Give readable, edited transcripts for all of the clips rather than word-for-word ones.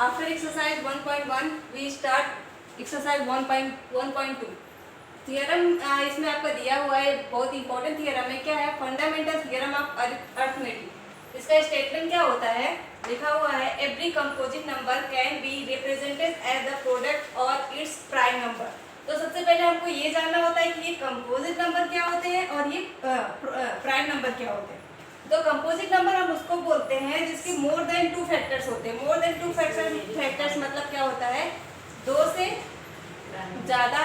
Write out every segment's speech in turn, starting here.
After exercise 1.1 we start exercise 1.1.2 theorem. इसमें आपका दिया हुआ है, बहुत इंपॉर्टेंट थियरम है। क्या है? Fundamental theorem of arithmetic. इसका स्टेटमेंट क्या होता है? लिखा हुआ है every composite number can be represented as the product और इट्स प्राइम नंबर। तो सबसे पहले हमको ये जानना होता है कि ये कंपोजिट नंबर क्या होते हैं और ये प्राइम नंबर क्या होते हैं। तो कंपोजिट नंबर हम उसको बोलते हैं जिसके मोर देन 2 फैक्टर्स होते हैं। मोर देन 2 फैक्टर्स मतलब क्या होता है? 2 से ज़्यादा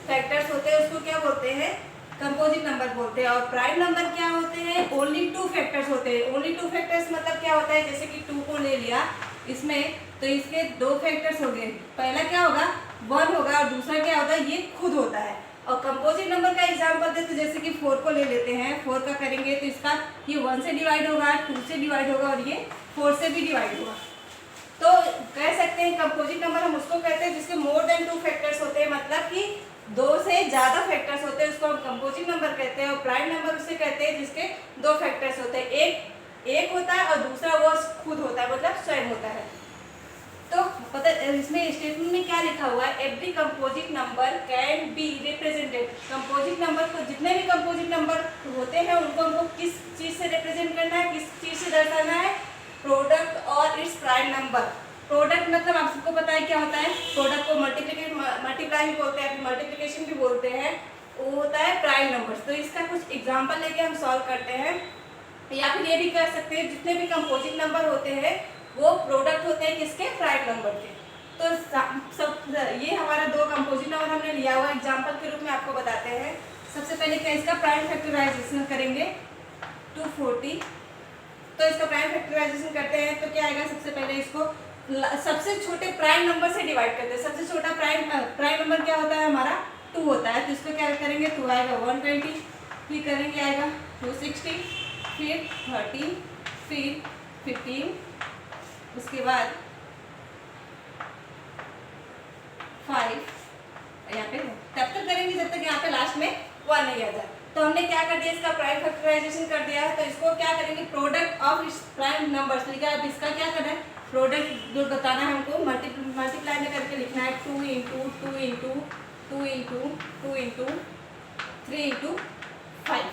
फैक्टर्स होते हैं, उसको क्या बोलते हैं? कंपोजिट नंबर बोलते हैं। और प्राइम नंबर क्या होते हैं? ओनली 2 फैक्टर्स होते हैं। ओनली 2 फैक्टर्स मतलब क्या होता है? जैसे कि 2 को ले लिया इसमें, तो इसके 2 फैक्टर्स हो गए। पहला क्या होगा? 1 होगा और दूसरा क्या होता है? ये खुद होता है। और कंपोजिट नंबर का एग्जांपल दे तो जैसे कि 4 को ले लेते हैं। 4 का करेंगे तो इसका ये 1 से डिवाइड होगा, 2 से डिवाइड होगा और ये 4 से भी डिवाइड होगा। तो कह सकते हैं कंपोजिट नंबर हम उसको कहते हैं जिसके मोर देन 2 फैक्टर्स होते हैं, मतलब कि 2 से ज़्यादा फैक्टर्स होते हैं, उसको हम कंपोजिट नंबर कहते हैं। और प्राइम नंबर उसे कहते हैं जिसके 2 फैक्टर्स होते हैं, एक होता है और दूसरा वो खुद होता है, मतलब स्वयं होता है। तो पता इसमें स्टेटमेंट में क्या लिखा हुआ है? Every composite number can be represented. Composite number को, जितने भी कंपोजिट नंबर होते हैं उनको हमको किस चीज़ से रिप्रेजेंट करना है, किस चीज़ से दर्शाना है? प्रोडक्ट और इट्स प्राइम नंबर। प्रोडक्ट मतलब आप सबको पता है क्या होता है? प्रोडक्ट को मल्टीप्लाई भी बोलते हैं, मल्टीप्लिकेशन भी बोलते हैं, वो होता है प्राइम नंबर। तो इसका कुछ एग्जाम्पल लेके हम सॉल्व करते हैं। या फिर ये भी कह सकते हैं जितने भी कंपोजिट नंबर होते हैं वो प्रोडक्ट होते हैं किसके? प्राइम नंबर के। तो सब ये हमारा 2 कंपोजिट नंबर हमने लिया हुआ एग्जांपल के रूप में आपको बताते हैं। सबसे पहले क्या इसका प्राइम फैक्टराइजेशन करेंगे? 240। तो इसका प्राइम फैक्टराइजेशन करते हैं तो क्या आएगा? सबसे पहले इसको सबसे छोटे प्राइम नंबर से डिवाइड करते हैं। सबसे छोटा प्राइम नंबर क्या होता है? हमारा 2 होता है। तो इसको क्या करेंगे? 2 आएगा 120, फिर करेंगे आएगा 260, फिर 30, फिर 15, उसके बाद 5 यहाँ पे तब तक करेंगे जब तक यहाँ पे लास्ट में 1 नहीं आ जाए। तो हमने क्या कर दिया? इसका प्राइम फैक्टराइजेशन कर दिया है। तो इसको क्या करेंगे? प्रोडक्ट ऑफ इस प्राइम नंबर्स लिखा है। अब इसका क्या करना है? प्रोडक्ट जो बताना है हमको मल्टीप्लाई में करके लिखना है। 2 into 2 into 2 into 2 into 3 into 5।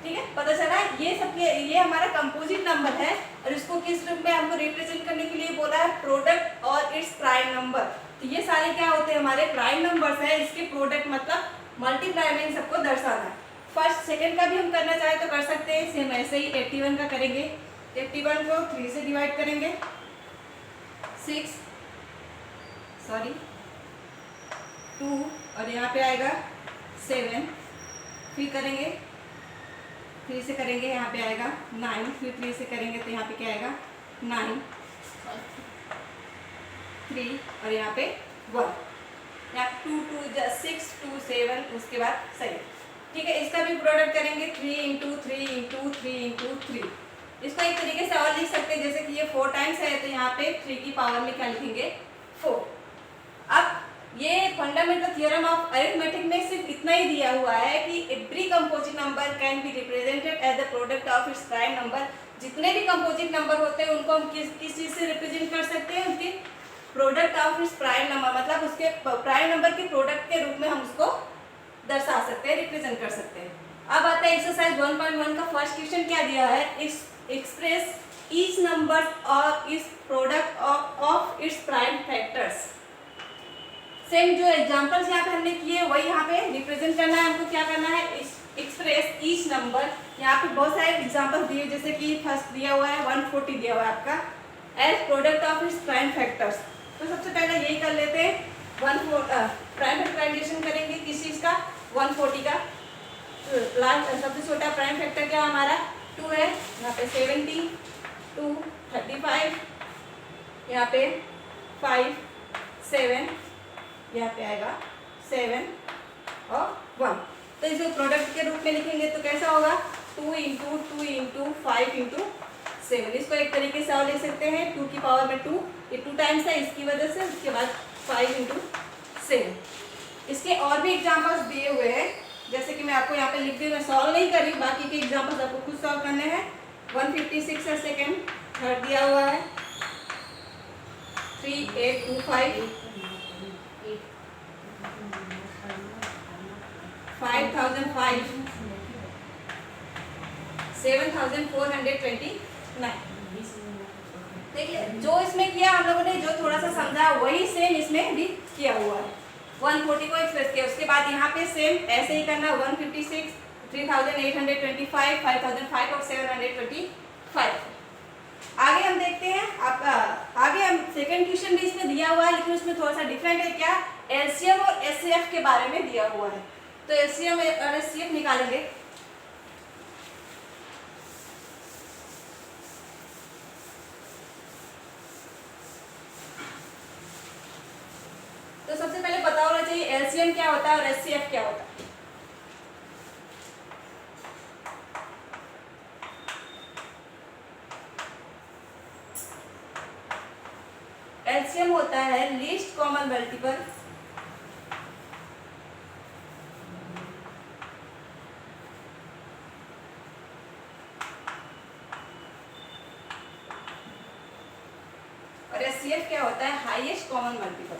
ठीक है, पता चला? ये हमारा कंपोजिट नंबर है और इसको किस रूप में हमको रिप्रेजेंट करने के लिए बोला है? प्रोडक्ट और इट्स प्राइम नंबर। तो ये सारे क्या होते हैं? हमारे प्राइम नंबर्स है। इसके प्रोडक्ट मतलब मल्टीप्लाई में इन सबको दर्शाना है। फर्स्ट सेकंड का भी हम करना चाहे तो कर सकते हैं, सेम ऐसे ही 81 का करेंगे। 81 को 3 से डिवाइड करेंगे, 2 और यहाँ पे आएगा 7, फिर करेंगे 3 से करेंगे, यहाँ पे आएगा 9, फिर 3 से करेंगे तो यहाँ पे क्या आएगा? 9, 3 और यहाँ पे 1, यहाँ 2 2 6 2 7, उसके बाद 7। ठीक है, इसका भी प्रोडक्ट करेंगे 3 इंटू 3 इंटू 3 इंटू 3। इसको एक तरीके से और लिख सकते हैं, जैसे कि ये 4 टाइम्स है तो यहाँ पे 3 की पावर में क्या लिखेंगे? 4। अब ये फंडामेंटल थ्योरम ऑफ अरिथमेटिक में सिर्फ इतना ही दिया हुआ है कि every composite number can be represented as the product of its prime number. जितने भी कंपोजिट नंबर होते हैं उनको हम किस चीज से रिप्रेजेंट कर सकते हैं? उनके product of its prime number, मतलब उसके प्राइम नंबर के प्रोडक्ट के रूप में हम उसको दर्शा सकते हैं, रिप्रेजेंट कर सकते हैं। अब आता है एक्सरसाइज 1.1 का फर्स्ट क्वेश्चन। क्या दिया है? एक्सप्रेस ईच नंबर और इस product of its prime factors. Same जो एग्जांपल्स यहाँ पे हमने किए वही यहाँ पे रिप्रेजेंट करना है। हमको क्या करना है? Express each number. यहाँ पे बहुत सारे एग्जांपल दिए, जैसे कि फर्स्ट दिया हुआ है 140 दिया हुआ है आपका as product of its prime factors. तो सबसे पहले यही कर लेते हैं। प्राइम फैक्टराइजेशन करेंगे किस चीज़ का? 140 का। लास्ट सबसे छोटा प्राइम फैक्टर क्या हमारा? 2 है। यहाँ पे 70, 2, 35, यहाँ पे 5, 7, यहाँ पे आएगा 7 और 1। तो इसे प्रोडक्ट के रूप में लिखेंगे तो कैसा होगा? 2 इंटू 2 इंटू 5 इंटू 7। इसको एक तरीके से और लिख सकते हैं 2 की पावर में 2, ये 2 टाइम्स है इसकी वजह से। उसके बाद 5 इंटू 7। इसके और भी एग्जाम्पल्स दिए हुए हैं, जैसे कि मैं आपको यहाँ पे लिख दी, मैं सॉल्व नहीं करी, बाकी के एग्जाम्पल्स आपको खुद सॉल्व करने हैं। 156 है सेकेंड, थर्ड दिया हुआ है, 3825 5005 7429। देखिए जो इसमें किया हम लोगों ने, जो थोड़ा सा समझा वही सेम इसमें भी किया हुआ है। 140 को एक्सप्रेस किया, उसके बाद यहाँ पे सेम ऐसे ही करना, 156 3825 5005 और 725। आगे हम देखते हैं आपका, आगे हम सेकंड क्वेश्चन भी इसमें दिया हुआ है, लेकिन उसमें थोड़ा सा डिफरेंट है। क्या? एलसीएम और एचसीएफ के बारे में दिया हुआ है। तो एलसीएम और एचसीएफ निकालेंगे। तो सबसे पहले पता होना चाहिए एलसीएम क्या होता है और एचसीएफ क्या होता है। एलसीएम होता है लीस्ट कॉमन मल्टीपल और एचसीएफ क्या होता है? Highest common multiple.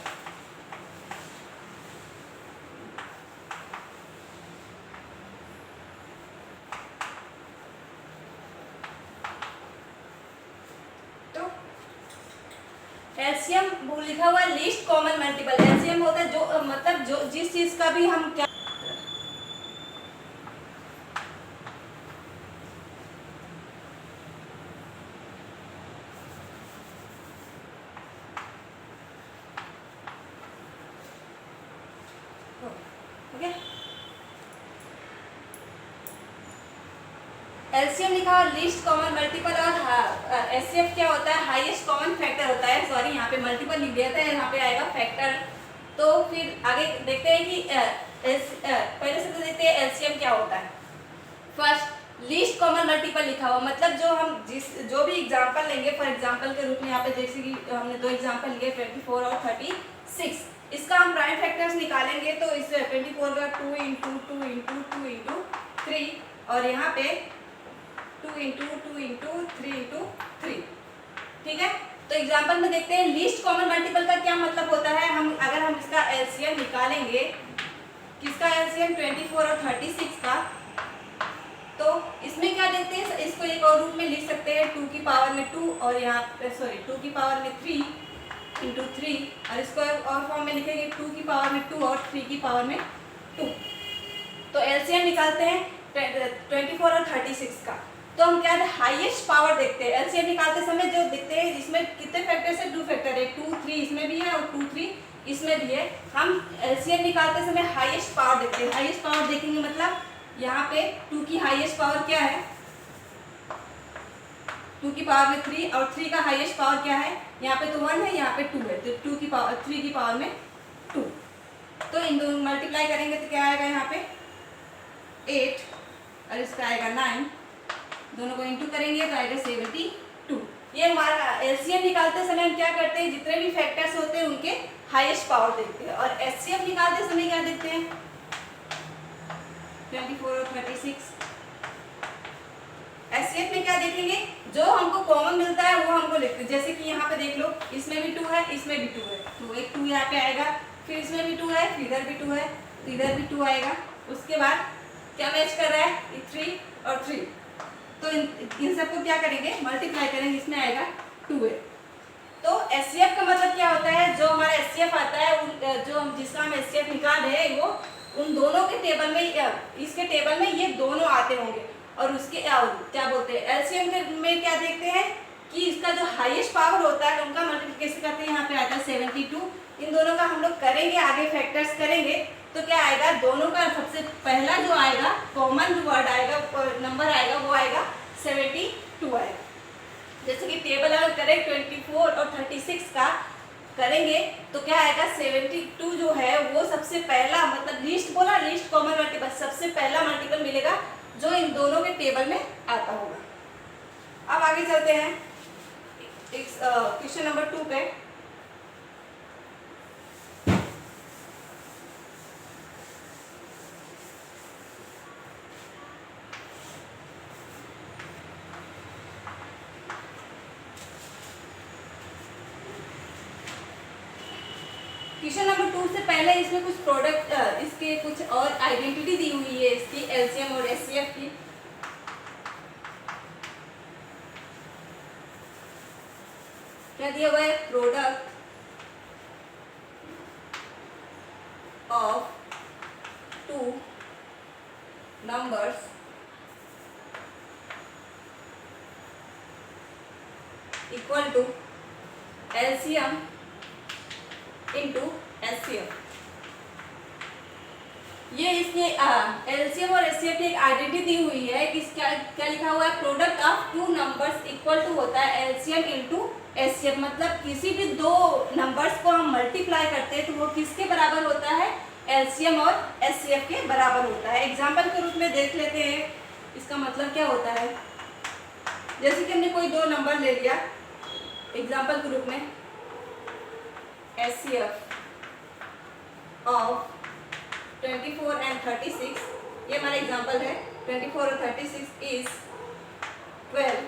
एलसीएम लिखा हुआ है लीस्ट कॉमन मल्टीपल। एलसीएम होता है जो मतलब जो जिस चीज का भी हम क्या ओके। एलसीएम लिखा हुआ लीस्ट कॉमन मल्टीपल और एचसीएफ क्या होता है? हाईएस्ट कॉमन फैक्टर होता है। सॉरी यहाँ पे मल्टीपल लिख दिया था, यहाँ पे आएगा फैक्टर। तो फिर आगे देखते हैं कि पहले से तो देखते हैं एलसीएम क्या होता है। फर्स्ट लीस्ट कॉमन मल्टीपल लिखा हुआ मतलब जो हम जो भी एग्जांपल लेंगे, फॉर एग्जांपल के रूप में यहाँ पे जैसे कि हमने दो एग्जांपल लिए 24 और 36, इसका हम प्राइम फैक्टर्स निकालेंगे। तो इस 24 का 2 इंटू 2 इंटू 2 इंटू 3 और यहाँ पे 2 इंटू 2 इंटू 3 इंटू 3। ठीक है, तो एग्जांपल में देखते हैं लीस्ट कॉमन मल्टीपल का क्या मतलब होता है। हम अगर हम इसका एलसीएम निकालेंगे, किसका एलसीएम? 24 और 36 का, तो इसमें क्या देखते हैं, इसको एक और रूप में लिख सकते हैं 2 की पावर में 2 और यहाँ सॉरी 2 की पावर में 3 इंटू 3 और इसको और फॉर्म में लिखेंगे 2 की पावर में 2 और 3 की पावर में 2। तो एलसीएम निकालते हैं 24 और 36 का। तो हम क्या है हाईएस्ट पावर देखते हैं। एलसीएम निकालते समय जो देखते हैं इसमें कितने फैक्टर से 2 फैक्टर है, 2 3 इसमें भी है और 2 3 इसमें भी है। हम एलसीएम निकालते समय हाईएस्ट पावर देखते हैं। हाईएस्ट पावर देखेंगे मतलब यहाँ पे 2 की हाईएस्ट पावर क्या है? 2 की पावर में 3 और 3 का हाईएस्ट पावर क्या है? यहाँ पे तो 1 है, यहाँ पे 2 है, तो 2 की पावर 3 की पावर में 2। तो इन दोनों मल्टीप्लाई करेंगे तो क्या आएगा? यहाँ पे 8 और इसका आएगा 9, दोनों को इंटू करेंगे तो आएगा 72। ये हमारा एलसीएम निकालते समय हम क्या करते हैं, जितने भी फैक्टर्स होते हैं उनके हाईएस्ट पावर देखते हैं। और एचसीएफ निकालते समय क्या देखते हैं? 24 और 36। एचसीएफ में क्या देखेंगे? जो हमको कॉमन मिलता है वो हमको लिखते हैं। जैसे कि यहाँ पे देख लो, इसमें भी 2 है, इसमें भी 2 है, तो एक 2 यहाँ पे आएगा, फिर इसमें भी 2 है, फिर इधर भी 2 है, तो इधर भी 2 आएगा। उसके बाद क्या मैच कर रहा है? 3 और 3। तो इन सबको क्या करेंगे? मल्टीप्लाई करेंगे, इसमें आएगा 2 है। तो एचसीएफ का मतलब क्या होता है? जो हमारा एचसीएफ आता है, जो जिसका हम एचसीएफ निकाल रहे हैं, वो उन दोनों के टेबल में, इसके टेबल में ये दोनों आते होंगे। और उसके क्या बोलते हैं एलसीएम में क्या देखते हैं कि इसका जो हाईएस्ट पावर होता है उनका मल्टीप्लिकेशन करते हैं। यहाँ पे आता है 72। इन दोनों का हम लोग करेंगे, आगे फैक्टर्स करेंगे तो क्या आएगा? दोनों का सबसे पहला जो आएगा कॉमन जो वर्ड आएगा, नंबर आएगा, वो आएगा 72 आएगा। जैसे कि टेबल अगर करें 24 और 36 का करेंगे तो क्या आएगा? 72 जो है वो सबसे पहला, मतलब लीस्ट बोला, लीस्ट कॉमन मल्टीपल, सबसे पहला मल्टीपल मिलेगा जो इन दोनों के टेबल में आता होगा। अब आगे चलते हैं क्वेश्चन नंबर 2 पे। क्वेश्चन नंबर 2 से पहले इसमें कुछ प्रोडक्ट इसके कुछ और आइडेंटिटी दी हुई है इसकी एलसीएम और एचसीएफ की। क्या दिया हुआ है? Product of two numbers equal to LCM into HCF. ये इसके एलसीएम और एचसीएफ की एक आइडेंटिटी दी हुई है कि क्या लिखा हुआ है? Product of two numbers equal to होता है एलसीएम इंटू एचसीएफ। मतलब किसी भी दो नंबर्स को हम मल्टीप्लाई करते हैं तो वो किसके बराबर होता है? एलसीएम और एचसीएफ के बराबर होता है। एग्जाम्पल के रूप में देख लेते हैं इसका मतलब क्या होता है। जैसे कि हमने कोई दो नंबर ले लिया एग्जाम्पल के रूप में, एचसीएफ ऑफ 24 एंड 36, ये हमारा एग्जाम्पल है। 24 और 36 इज 12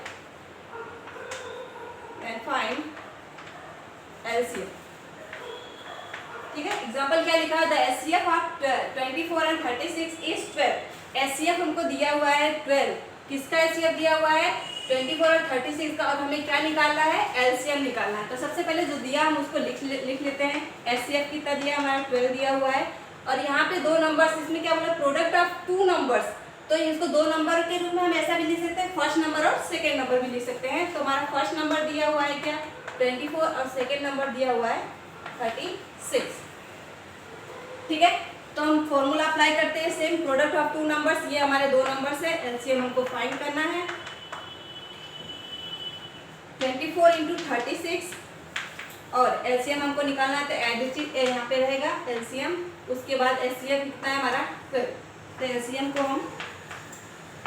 एंड फाइंड एलसीएम। ठीक है, एग्जाम्पल क्या लिखा है? The HCF of 24 and 36 is 12। HCF हमको दिया हुआ है 12। किसका एचसीएफ दिया हुआ है? 24 और 36 का। और हमें क्या निकालना है? एलसीएम निकालना है। तो सबसे पहले जो दिया हम उसको लिख लेते हैं। एचसीएफ कितना दिया? हमारा 12 दिया हुआ है। और यहाँ पे दो नंबर्स, इसमें क्या बोला? प्रोडक्ट ऑफ टू नंबर्स, तो इसको दो नंबर के रूप में हम ऐसा भी लिख सकते हैं, फर्स्ट नंबर और सेकेंड नंबर भी लिख सकते हैं। तो हमारा फर्स्ट नंबर दिया हुआ है क्या? 24 और सेकेंड नंबर दिया हुआ है 36। ठीक है, तो हम फॉर्मूला अप्लाई करते हैं same. Product of two numbers, ये हमारे दो नंबर्स है, एलसीएम हमको फाइंड करना है। 24 इंटू 36 और एलसीएम हमको निकालना है, तो एडिटिव यहाँ पे रहेगा एलसीएम। उसके बाद एचसीएफ कितना है हमारा? 12। तो एलसीएम को हम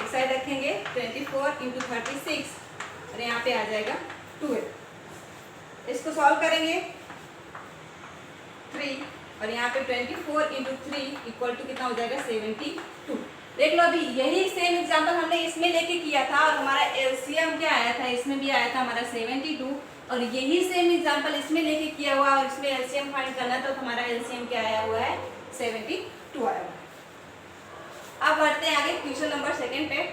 एक साइड रखेंगे 24 इंटू 36 और यहाँ पे आ जाएगा 12। इसको सॉल्व करेंगे 3 और यहाँ पे 24 इंटू 3 इक्वल टू कितना हो जाएगा? 72। देख लो, अभी यही सेम एग्जांपल हमने इसमें लेके किया था और हमारा एलसीएम क्या आया था? इसमें भी आया था हमारा 72। और यही सेम एग्जांपल इसमें लेके किया हुआ और इसमें एलसीएम फाइंड करना था, तो हमारा एलसीएम क्या आया हुआ है? 72 आया हुआ है। अब बढ़ते हैं आगे क्वेश्चन नंबर 2 पे।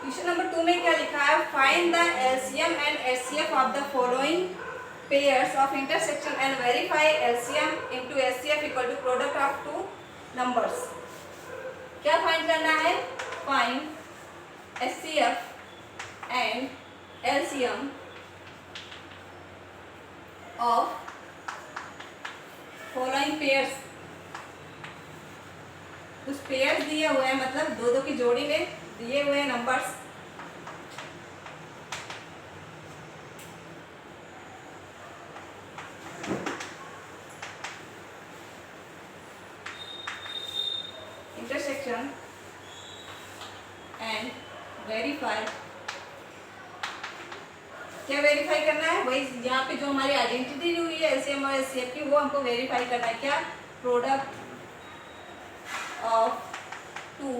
क्वेश्चन नंबर 2 में क्या लिखा है? Find the LCM and HCF of the following pairs of intersection and verify LCM into HCF equal to product of two numbers। क्या फाइंड करना है? Find HCF and LCM of following pairs। कुछ pairs दिए हुए हैं, मतलब दो दो की जोड़ी में दिए हुए नंबर्स। Intersection and verify. क्या वेरीफाई करना है? वही यहाँ पे जो हमारी आइडेंटिटी दी हुई है एलसीएम और एचसीएफ की, वो हमको वेरीफाई करना है। क्या? Product of two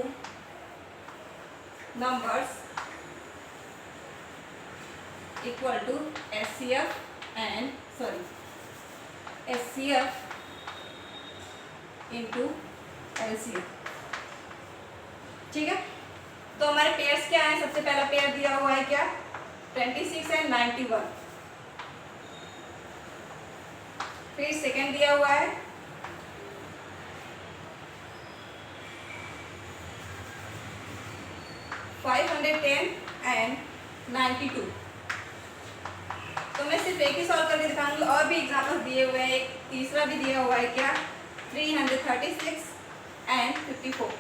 numbers equal to HCF into LCF. ठीक है, तो हमारे पेयर्स क्या है? सबसे पहला पेयर दिया हुआ है क्या? 26 एंड 91। फिर सेकेंड दिया हुआ है 510 एंड 92। तो मैं सिर्फ एक ही सॉल्व करके दिखाऊंगी, और भी एग्जाम्पल दिए हुए हैं। एक तीसरा भी दिया हुआ है क्या? 336 एंड 54।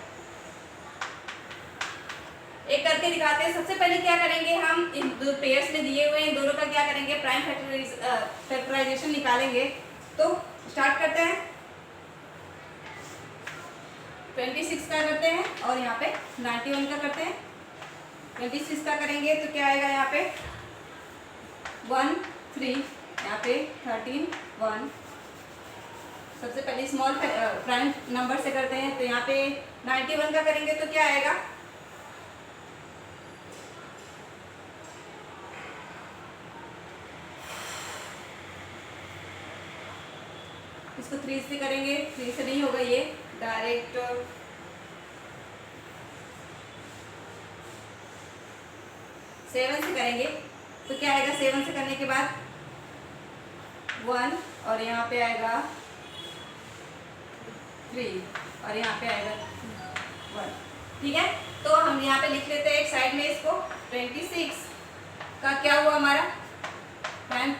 एक करके दिखाते हैं। सबसे पहले क्या करेंगे? हम इन दो पेयर्स में दिए हुए हैं, इन दोनों का क्या करेंगे? प्राइम फैक्टराइजेशन निकालेंगे। तो स्टार्ट करते हैं। 26 का करते हैं और यहाँ पे 91 का करते हैं। 26 का करेंगे तो क्या आएगा? यहाँ पे 1 3, यहाँ पे 13 1 सबसे पहले स्मॉल प्राइम नंबर से करते हैं। तो यहाँ पे 91 का करेंगे तो क्या आएगा, इसको 3 से करेंगे, 3 से नहीं होगा ये, डायरेक्ट 7 से करेंगे तो क्या आएगा, 7 से करने के बाद 1 और यहाँ पे आएगा 3 और यहाँ पे आएगा 1। ठीक है, तो हम यहाँ पे लिख लेते हैं एक साइड में इसको। 26 का क्या हुआ हमारा प्राइम,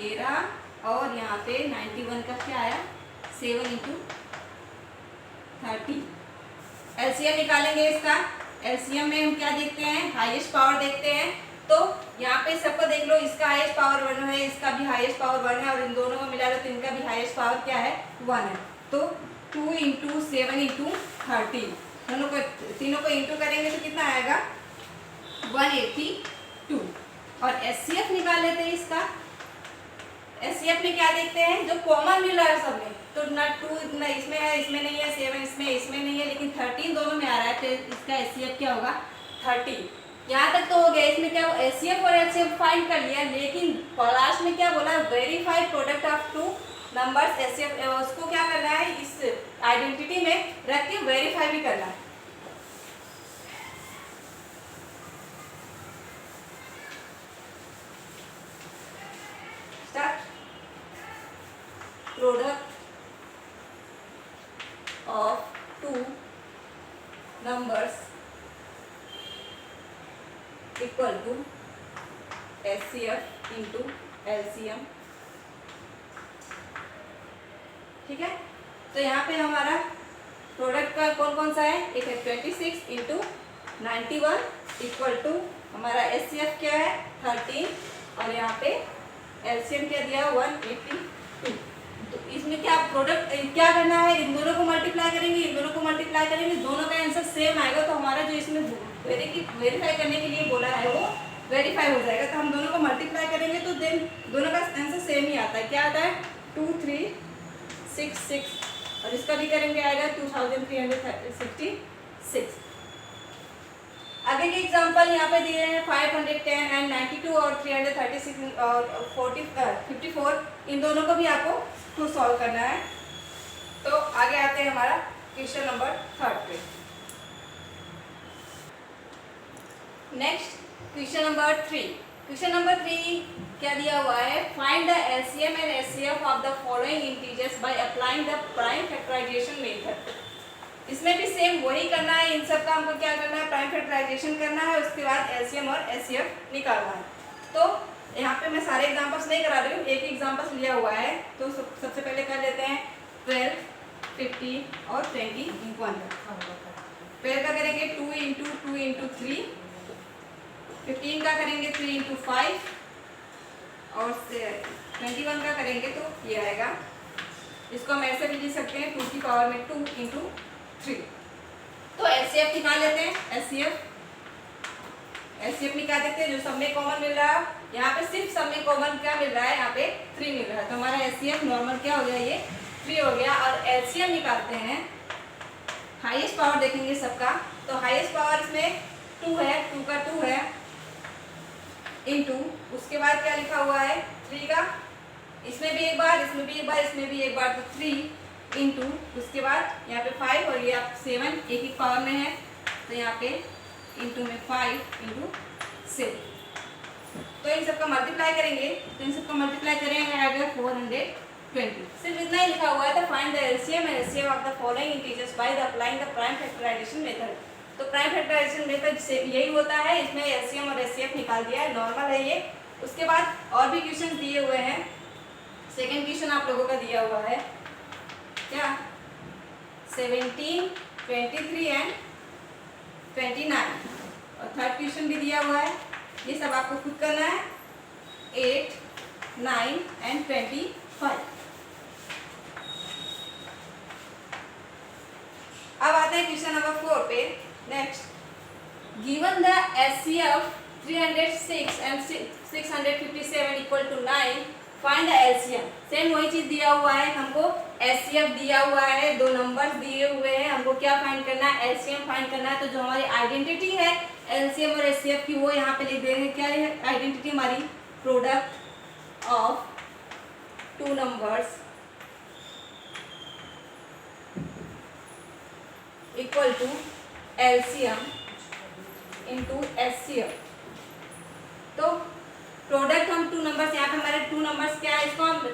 ये रहा, और यहाँ पे 91 का क्या आया, 7 × 30। एलसीएम निकालेंगे इसका। एलसीएम में हम क्या देखते हैं, हाईएस्ट पावर देखते हैं। तो यहाँ पे सबको देख लो, इसका हाईएस्ट पावर 1 है, इसका भी हाईएस्ट पावर 1 है, और इन दोनों को मिला लो तो इनका भी हाईएस्ट पावर क्या है, 1 है। तो 2 × 7 × 30, दोनों को, तीनों को इंटू करेंगे तो कितना आएगा, 182। और एचसीएफ निकाल लेते हैं इसका। एचसीएफ में क्या देखते हैं, जो कॉमन मिल रहा है सब में, तो ना 2 ना इसमें है, इसमें नहीं है, 7 इसमें नहीं है, लेकिन 13 दोनों में आ रहा है, तो इसका एचसीएफ क्या होगा, 30। यहाँ तक तो हो गया। इसमें क्या एचसीएफ और एचसीएफ फाइंड कर लिया, लेकिन लास्ट में क्या बोला, verify product of 2 numbers HCF, उसको क्या करना है, इस आइडेंटिटी में रख के वेरीफाई भी करना है। Start. Product of 2 numbers equal to HCF into LCM. ठीक है, तो यहाँ पे हमारा प्रोडक्ट का कौन कौन सा है, एक है 26 × 91 इक्वल टू हमारा एचसीएफ क्या है 13, और यहाँ पे एलसीएम क्या दिया 182। तो इसमें क्या प्रोडक्ट क्या करना है, इन दोनों को मल्टीप्लाई करेंगे, इन दोनों को मल्टीप्लाई करेंगे, दोनों का आंसर सेम आएगा। तो हमारा जो इसमें वेरीफाई करने के लिए बोला है वो वेरीफाई हो जाएगा। तो हम दोनों को मल्टीप्लाई करेंगे तो देन दोनों का आंसर सेम ही आता है। क्या आता है, 2366, और इसका भी करेंगे आएगा 2366। आगे के एग्जांपल यहाँ पे दिए हैं 510 एंड 92 और 336 और 54, इन दोनों को भी आपको खुद सॉल्व करना है। तो आगे आते हैं हमारा क्वेश्चन नंबर 3 पे। Next question number 3। Question number 3 क्या दिया हुआ है, find the LCM and HCF of the following integers by applying the prime factorisation method. इसमें भी सेम वही करना है, इन सब का हमको क्या करना है, प्राइम फैक्टराइजेशन करना है, उसके बाद एलसीएम और एचसीएफ निकालना है। तो यहाँ पे मैं सारे एग्जांपल्स नहीं करा रही हूँ, एक एग्जांपल्स लिया हुआ है। तो सबसे पहले कर लेते हैं 12, 15 और 20 इनको अंदर। 12 का करेंगे 2 × 2 × 3, 15 का करेंगे 3 × 5, और 21 का करेंगे तो ये आएगा। इसको हम ऐसे भी लिख सकते हैं 2 की पावर में 2 × 3। तो एचसीएफ निकाल लेते हैं। एचसीएफ निकाल देते हैं, जो सब में कॉमन मिल रहा है, यहाँ पे सिर्फ सब में कॉमन क्या मिल रहा है, यहाँ पे 3 मिल रहा है। तो हमारा एचसीएफ नॉर्मल क्या हो गया, ये 3 हो गया। और एलसीएम निकालते हैं, हाईएस्ट पावर देखेंगे सबका। तो हाईएस्ट पावर इसमें 2 है, 2 का 2 है, इंटू उसके बाद क्या लिखा हुआ है 3 का, इसमें भी एक बार, इसमें भी एक बार, इसमें भी एक बार, तो 3 इंटू उसके बाद यहाँ पे 5, और ये आप 7 एक ही पावर में है, तो यहाँ पे इंटू में 5 × 7। तो इन सबका मल्टीप्लाई करेंगे, तो इन सबका मल्टीप्लाई करेंगे आएगा 420। सिर्फ इतना ही लिखा हुआ है। तो find the LCM and HCF of the following integers by the applying the prime factorisation method. तो प्राइम फैक्टराइजेशन मेथड से यही होता है, इसमें एलसीएम और एचसीएफ निकाल दिया है, नॉर्मल है ये। उसके बाद और भी क्वेश्चन दिए हुए हैं। सेकेंड क्वेश्चन आप लोगों का दिया हुआ है क्या, 17, 23 एंड 29, और थर्ड क्वेश्चन भी दिया हुआ है। ये सब आपको खुद करना है, 8, 9 एंड 25। अब आते हैं क्वेश्चन नंबर 4 पे। Next, given the HCF 306 and 657 equal to 9, find the LCM, same वही चीज दिया हुआ है हमको, एचसीएफ दिया हुआ है, दो नंबर्स दिए हुए हैं, हमको क्या फाइंड करना है, एलसीएम फाइंड करना है। तो जो हमारी आइडेंटिटी है एलसीएम और एचसीएफ की वो यहाँ पे लिख देंगे। क्या है आइडेंटिटी हमारी, product of two numbers equal to LCM into HCF. तो प्रोडक्ट हम टू नंबर्स, यहाँ पे हमारे टू नंबर्स क्या है, इसको हम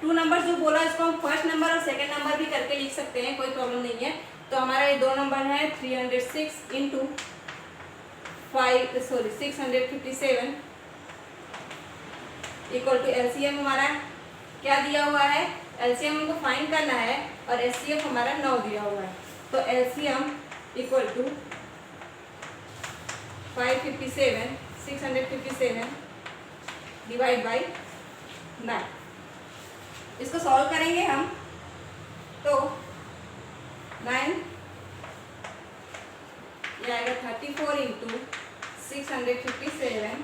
टू नंबर्स जो बोला इसको हम फर्स्ट नंबर और सेकंड नंबर भी करके लिख सकते हैं, कोई प्रॉब्लम नहीं है। तो हमारा ये दो नंबर है 306 इंटू 657 इक्वल टू एलसीएम हमारा क्या दिया हुआ है, एलसीएम हमको फाइंड करना है और एचसीएफ हमारा 9 दिया हुआ है। तो LCM equal to 657 divide by 9। इसको सॉल्व करेंगे हम तो 9 ये आएगा 34 इंटू 657,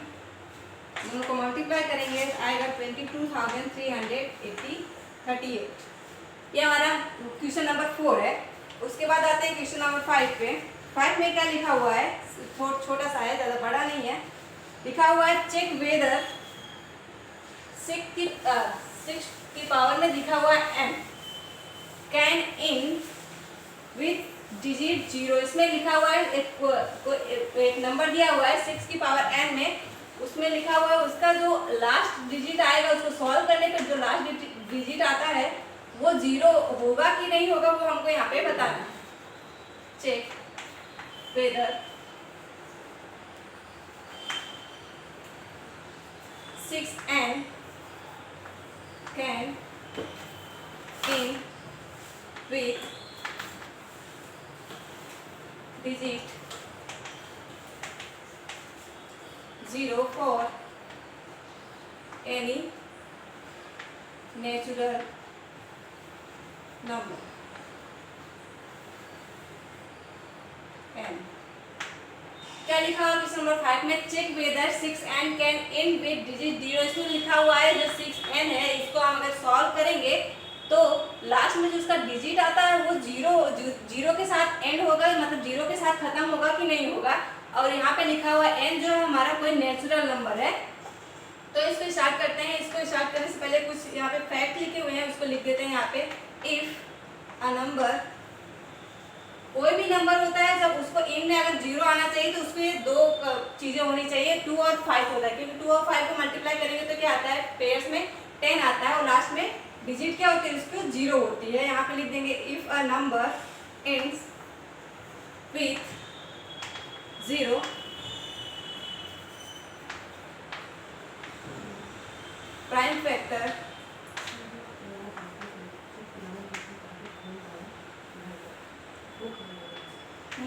दोनों को मल्टीप्लाई करेंगे आएगा 22,338। ये हमारा क्वेश्चन नंबर 4 है। उसके बाद आते हैं क्वेश्चन नंबर 5 पे। 5 में क्या लिखा हुआ है, छोटा सा है, ज़्यादा बड़ा नहीं है। लिखा हुआ है चेक वेदर 6 की पावर में लिखा हुआ है m can in with digit 0। इसमें लिखा हुआ है एक नंबर दिया हुआ है 6 की पावर n में, उसमें लिखा हुआ है उसका जो लास्ट डिजिट आएगा, उसको सॉल्व करने पर जो लास्ट डिजिट आता है वो 0 होगा कि नहीं होगा, वो हमको यहाँ पे बताना है। Check whether 6n can in with digit 0 for any natural number n। क्या लिखा हुआ क्वेश्चन नंबर 5 में, check whether 6n can end with digit 0। इसमें लिखा हुआ है जो 6n है इसको हम अगर सॉल्व करेंगे तो लास्ट में जो उसका डिजिट आता है वो जीरो के साथ एंड होगा, मतलब 0 के साथ खत्म होगा कि नहीं होगा। और यहाँ पे लिखा हुआ n जो है हमारा कोई नेचुरल नंबर है। तो इसको स्टार्ट करते हैं। इसको स्टार्ट करने से पहले कुछ यहाँ पे फैक्ट लिखे हुए हैं, उसको लिख देते हैं यहाँ पे। इफ अ नंबर, कोई भी नंबर होता है जब उसको इन में अगर 0 आना चाहिए तो उसको ये दो चीजें होनी चाहिए, 2 और 5 होता है, क्योंकि 2 और 5 को मल्टीप्लाई करेंगे तो क्या आता है, पेयर्स में 10 आता है और लास्ट में डिजिट क्या होती है उसकी 0 होती है। यहाँ पे लिख देंगे if a number ends with 0 prime factor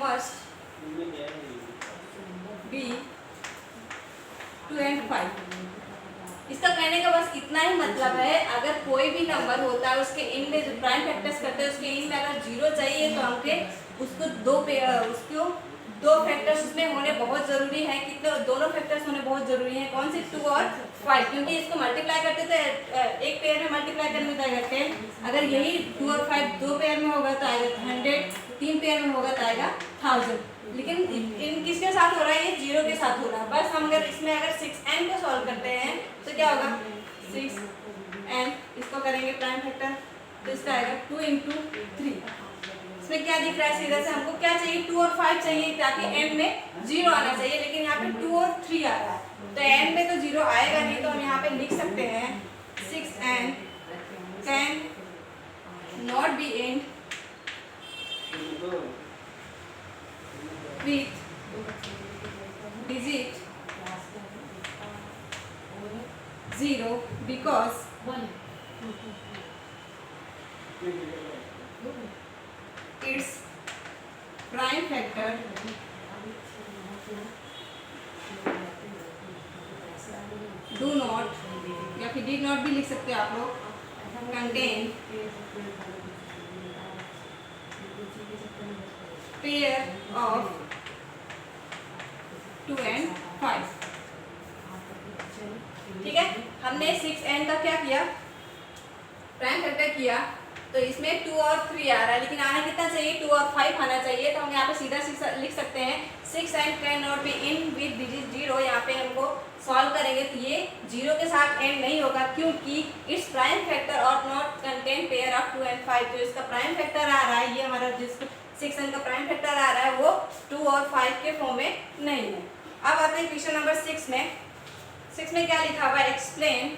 must be 2 and 5। इसका कहने का बस इतना ही मतलब है, अगर कोई भी नंबर होता है उसके इन में जो प्राइम फैक्टर्स करते हैं उसके इन में अगर 0 चाहिए तो हमके उसको दो फैक्टर्स उसमें होने बहुत जरूरी है। कितने, दोनों फैक्टर्स होने बहुत जरूरी है। कौन से, 2 और 5, क्योंकि इसको मल्टीप्लाई करते तो एक पेयर में मल्टीप्लाई करने में आएगा 10, अगर यही 2 और 5 दो पेयर में होगा तो आएगा 100, 3 पेयर में होगा तो आएगा 1000। लेकिन इन किसके साथ हो रहा है, ये 0 के साथ हो रहा है। बस हम अगर इसमें अगर 6n को सॉल्व करते हैं तो क्या होगा, 6n, इसको करेंगे प्राइम फैक्टर तो इसका आएगा 2 इंटू 3। इसमें क्या दिख रहा है, सीधा से हमको क्या चाहिए, 2 और 5 चाहिए ताकि n में 0 आना चाहिए, लेकिन यहाँ पे 2 और 3 आ रहा है तो n में तो 0 आएगा नहीं। तो हम यहाँ पे लिख सकते हैं 6n can not be and with digit 0 because its prime factor do not, या फिर did not भी लिख सकते हैं आप लोग, contain pair of 2 and 5। ठीक है, हमने 6n का क्या किया, प्राइम फैक्टर किया, तो इसमें 2 और 3 आ रहा है, लेकिन आना कितना चाहिए, 2 और 5 आना चाहिए। तो हम यहाँ पे सीधा लिख सकते हैं 6n can not be in with digit 0। यहाँ पे हमको सॉल्व करेंगे तो ये 0 के साथ एंड नहीं होगा, क्योंकि इट्स प्राइम फैक्टर और not contain pair of 2 and 5। जो इसका प्राइम फैक्टर आ रहा है, ये हमारा जिसको 6n का प्राइम फैक्टर आ रहा है, वो 2 और 5 के फॉर्म में नहीं है। अब आते हैं क्वेश्चन नंबर 6 में। 6 में क्या लिखा हुआ है, एक्सप्लेन।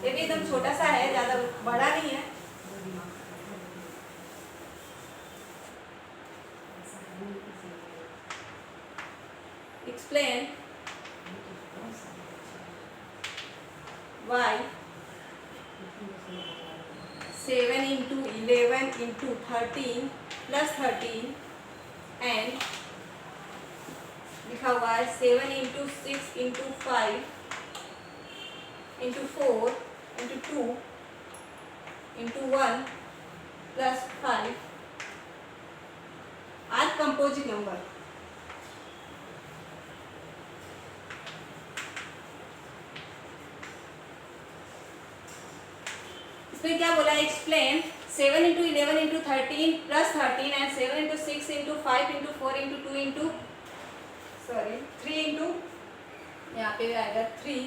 ये भी एकदम छोटा सा है, ज्यादा बड़ा नहीं है। Explain why 7 into 11 into 13 plus 13 and लिखा हुआ है 7 into 6 into 5 into 4 into 2 into 1 plus 5 are composite number. इसमें क्या बोला है, explain 7 into 11 into 13 plus 13 and 7 into 6 into 5 into 4 into 2 into 3 into, यहाँ पे आएगा 3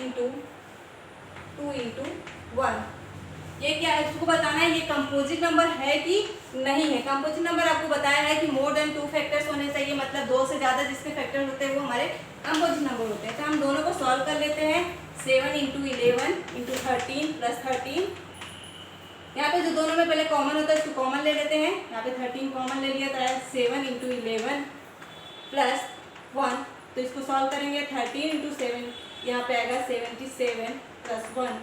into 2 into 1। ये क्या है, इसको बताना है ये कंपोजिट नंबर है कि नहीं है। कंपोजिट नंबर आपको बताया है कि मोर देन 2 फैक्टर्स होने चाहिए, मतलब 2 से ज़्यादा जिसके फैक्टर होते हैं वो हमारे कंपोजिट नंबर होते हैं। तो हम दोनों को सॉल्व कर लेते हैं। 7 into 11 into 13 plus 13, यहाँ पे जो दोनों में पहले कॉमन होता है उसको कॉमन ले लेते हैं। यहाँ पे 13 कॉमन ले लिया, तो 7 into 11 plus 1, तो इसको सॉल्व करेंगे। 13 into 7, यहाँ पे आएगा 77 plus 1,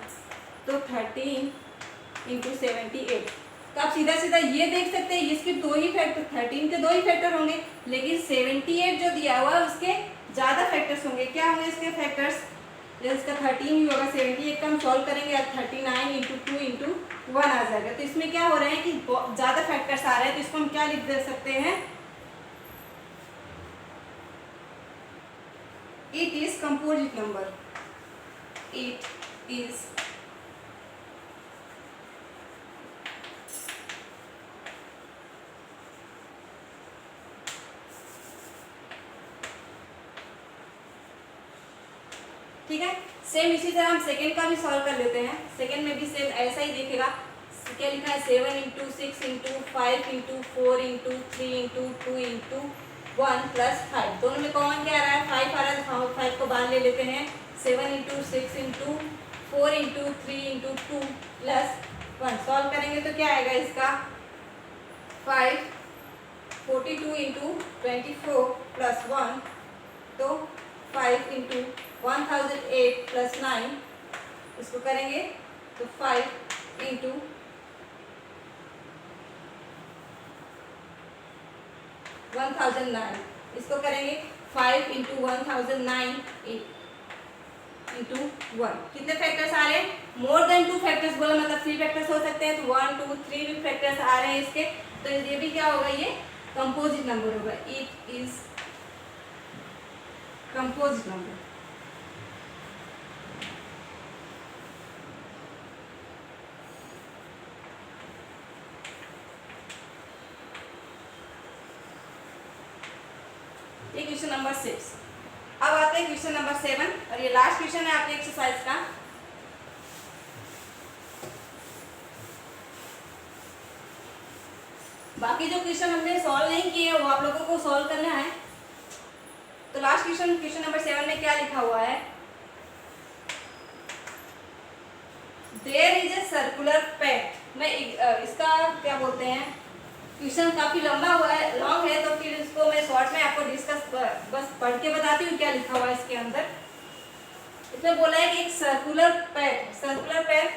तो 13 into 78। तो आप सीधा सीधा ये देख सकते हैं इसके 2 ही फैक्टर, 13 के 2 ही फैक्टर होंगे, लेकिन 78 जो दिया हुआ है उसके ज़्यादा फैक्टर्स होंगे। क्या होंगे इसके फैक्टर्स, जैसे इसका 13 ही होगा, 78 का हम सॉल्व करेंगे, 39 into 2 into 1 आ जाएगा। तो इसमें क्या हो रहा है कि ज़्यादा फैक्टर्स आ रहे हैं, तो इसको हम क्या लिख दे सकते हैं, it is composite number. It is ठीक है। सेम इसी तरह हम सेकेंड का भी सॉल्व कर लेते हैं। सेकेंड में भी सेम ऐसा ही दिखेगा। क्या लिखा है, 7 into 6 into 5 into 4 into 3 into 2 into 1 plus 5। दोनों में कॉमन क्या आ रहा है, 5 आ रहा है, तो 5 को बाहर ले लेते हैं। 7 into 6 into 4 into 3 into 2 plus 1 solve करेंगे तो क्या आएगा इसका, 5 42 into 24 plus 1, तो 5 into 1008 plus 9, इसको करेंगे तो 5 into 1009, इसको करेंगे 5 into 1009 into 1। कितने फैक्टर्स आ रहे हैं, मोर देन 2 फैक्टर्स बोला, मतलब 3 फैक्टर्स हो सकते हैं, तो 1 2 3 भी फैक्टर्स आ रहे हैं इसके, तो ये भी क्या होगा, ये कंपोजिट नंबर होगा। It is composite number. ये क्वेश्चन नंबर 6। अब आते हैं क्वेश्चन नंबर 7, और ये लास्ट क्वेश्चन है आपके एक्सरसाइज का। बाकी जो क्वेश्चन हमने सॉल्व नहीं किए वो आप लोगों को सॉल्व करना है। तो लास्ट क्वेश्चन नंबर 7 में क्या लिखा हुआ है, there is a circular path. मैं इसका क्या बोलते हैं, क्वेश्चन काफी लंबा हुआ है, लॉन्ग है, तो फिर इसको मैं शॉर्ट में आपको डिस्कस बस पढ़ के बताती हूँ क्या लिखा हुआ है इसके अंदर। इसमें बोला है कि एक सर्कुलर पैथ,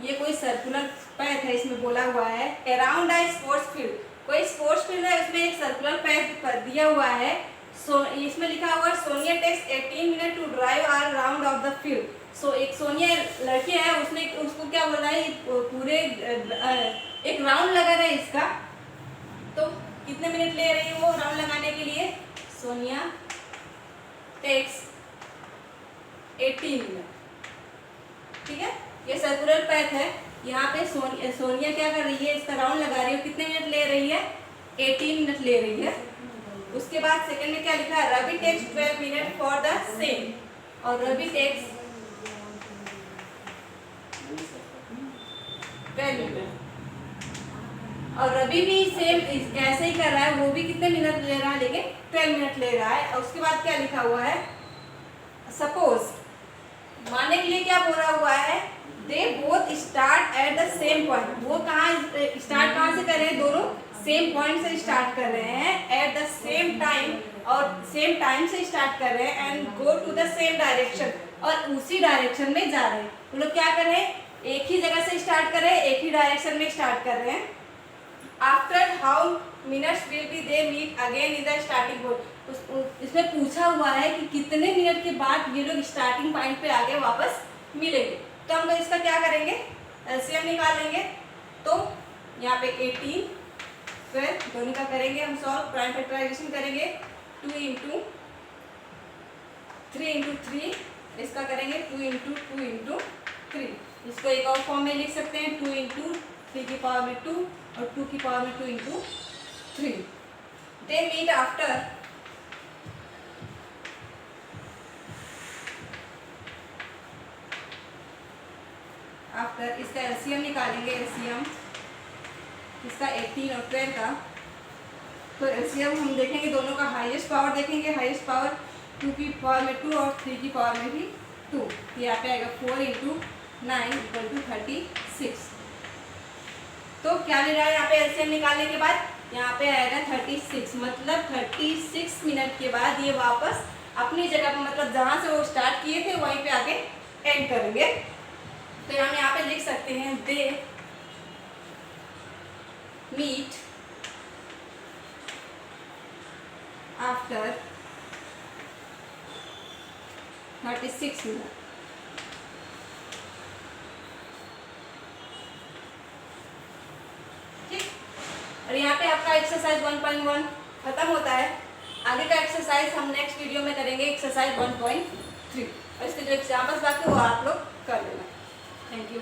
ये कोई सर्कुलर पैथ है, इसमें बोला हुआ है अराउंड अ स्पोर्ट्स फील्ड। कोई स्पोर्ट्स फील्ड है, उसमें एक सर्कुलर पैथ दिया हुआ है। इसमें लिखा हुआ है Sonia takes 18 minute to drive around of the field. एक सोनिया लड़की है, उसने उसको क्या बोला है, पूरे एक राउंड लगा रहा है इसका, तो कितने मिनट ले रही है वो राउंड लगाने के लिए, सोनिया टेक्स 18 मिनट। ठीक है, ये सर्कुलर पैथ है। यहाँ पे सोनिया क्या कर रही है, इसका राउंड लगा रही है, कितने मिनट ले रही है, 18 मिनट ले रही है। उसके बाद सेकंड में क्या लिखा है, Ravi takes 12 minute for the same, और रवि टेक्स 12 मिनट, और रवि भी सेम ऐसे ही कर रहा है, वो भी कितने मिनट ले रहा है, लेकिन 12 मिनट ले रहा है। और उसके बाद क्या लिखा हुआ है, सपोज, मानने के लिए क्या बोला हुआ है, they both start at the same point. वो स्टार्ट कहाँ से कर रहे हैं, दोनों सेम पॉइंट से स्टार्ट कर रहे हैं, एट द सेम टाइम, और सेम टाइम से स्टार्ट कर रहे हैं, and go to the same direction, और उसी डायरेक्शन में जा रहे हैं। वो लोग क्या कर रहे हैं, एक ही जगह से स्टार्ट कर रहे हैं, एक ही डायरेक्शन में स्टार्ट कर रहे हैं। After how minutes will be they meet again in the starting point. इसमें पूछा हुआ है कि कितने मिनट के बाद ये लोग स्टार्टिंग पॉइंट पे आके वापस मिलेंगे। तो हम लोग इसका क्या करेंगे, एलसीएम निकालेंगे। तो यहाँ पे 18 फिर दोनों का करेंगे हम सॉल्व, प्राइम फैक्टराइजेशन करेंगे, 2 इंटू 3 इंटू 3, इसका करेंगे 2 इंटू 2 इंटू 3। इसको एक और फॉर्म में लिख सकते हैं, 2 इंटू 3 की पावर में 2 और 2 की पावर में 2 इंटू 3। दे मीट आफ्टर इसका एलसीएम निकालेंगे, एलसीएम इसका 18 और 12 का। तो एलसीएम हम देखेंगे दोनों का हाईएस्ट पावर देखेंगे, हाईएस्ट पावर 2 की पावर में 2 और 3 की पावर में भी 2। यहाँ पे आएगा 4 इंटू 9 इक्वल टू 36। तो क्या मिल रहा है यहाँ पे एलसीएम निकालने के बाद, यहाँ पे आएगा 36, मतलब 36 मिनट के बाद ये वापस अपनी जगह पर, मतलब जहाँ से वो स्टार्ट किए थे वहीं पे आके एंड करेंगे। तो हम यहाँ पे लिख सकते हैं, दे मीट आफ्टर 36 मिनट। ठीक, और यहाँ पे आपका एक्सरसाइज 1.1 खत्म होता है। आगे का एक्सरसाइज हम नेक्स्ट वीडियो में करेंगे, एक्सरसाइज 1.3, और इसके जो एग्जाम्पल्स बाकी वो आप लोग कर लेना। Thank you.